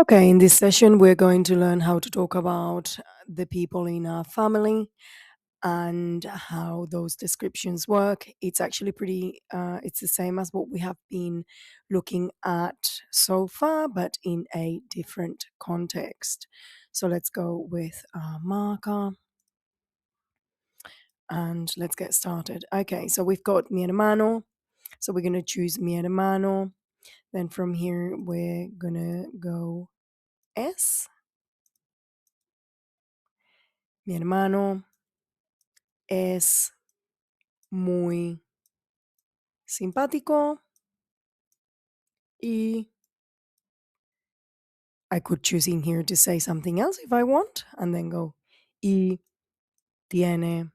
Okay, in this session, we're going to learn how to talk about the people in our family and how those descriptions work. It's actually it's the same as what we have been looking at so far, but in a different context. So let's go with our marker and let's get started. Okay, so we've got mi hermano. So we're going to choose mi hermano. Then from here, we're going to go es. Mi hermano es muy simpático y I could choose in here to say something else if I want and then go y tiene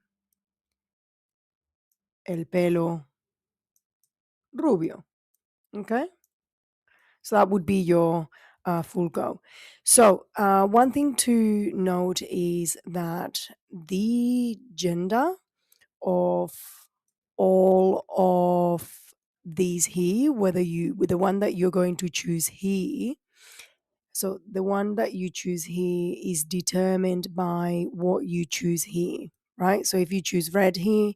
el pelo rubio. Okay, so that would be your full go. So one thing to note is that the gender of all of these here, whether you with the one that you're going to choose here. So the one that you choose here is determined by what you choose here, right? So if you choose red here,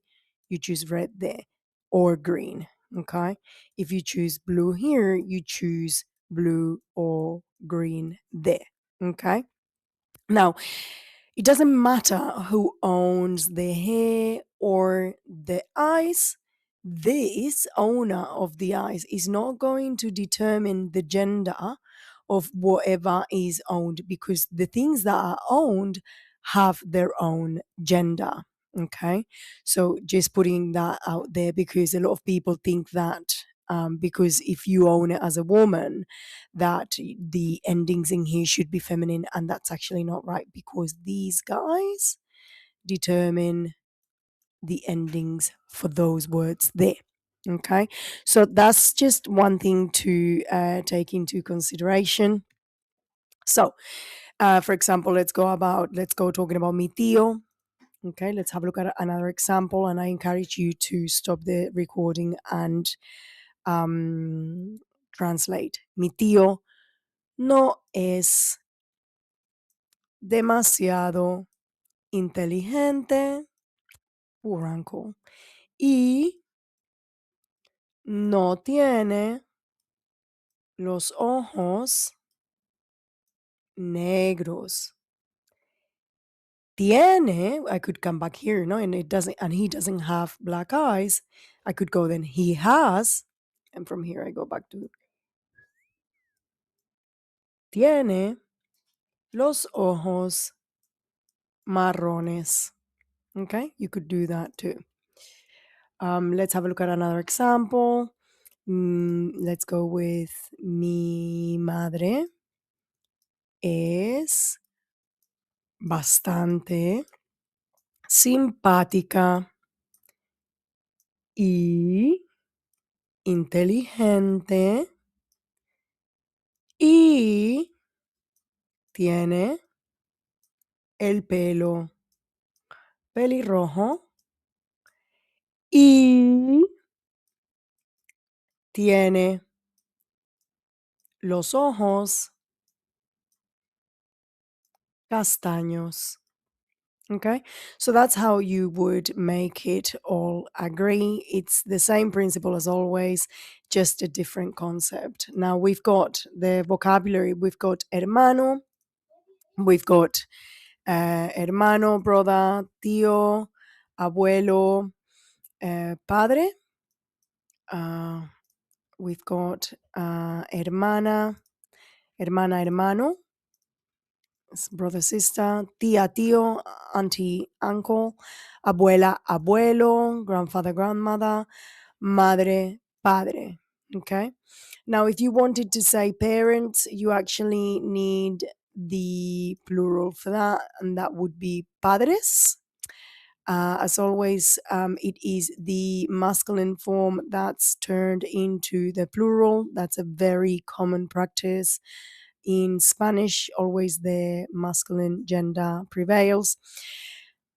you choose red there or green, okay? If you choose blue here, you choose blue or green there, okay? Now, it doesn't matter who owns the hair or the eyes. This owner of the eyes is not going to determine the gender of whatever is owned because the things that are owned have their own gender. Okay. So just putting that out there because a lot of people think that because if you own it as a woman, that the endings in here should be feminine, and that's actually not right because these guys determine the endings for those words there. Okay, so that's just one thing to take into consideration. So, for example, let's go talking about mi tío. Okay, let's have a look at another example, and I encourage you to stop the recording and um, translate. Mi tío no es demasiado inteligente, uncle, y no tiene los ojos negros. Tiene, I could come back here, no, and it doesn't, and he doesn't have black eyes. I could go then he has, and from here I go back to tiene los ojos marrones. Okay, you could do that too. Let's have a look at another example. Let's go with mi madre es bastante simpática y inteligente y tiene el pelo pelirrojo y tiene los ojos castaños. Okay, so that's how you would make it all agree. It's the same principle as always, just a different concept. Now we've got the vocabulary, we've got hermano, we've got hermano, brother, tío, abuelo, padre. Uh, we've got hermana, hermano, brother, sister, tía, tío, auntie, uncle, abuela, abuelo, grandfather, grandmother, madre, padre. Okay. Now, if you wanted to say parents, you actually need the plural for that, and that would be padres. As always, it is the masculine form that's turned into the plural. That's a very common practice in Spanish, always the masculine gender prevails.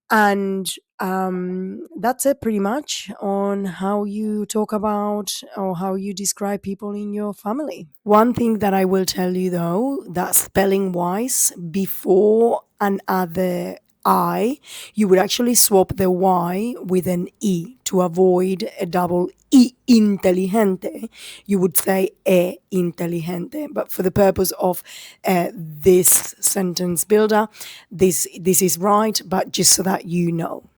And That's it pretty much on how you talk about or how you describe people in your family. One thing that I will tell you though, that spelling wise, before an other I, you would actually swap the Y with an E to avoid a double E intelligente. You would say e intelligente, but for the purpose of this sentence builder, this is right, but just so that you know.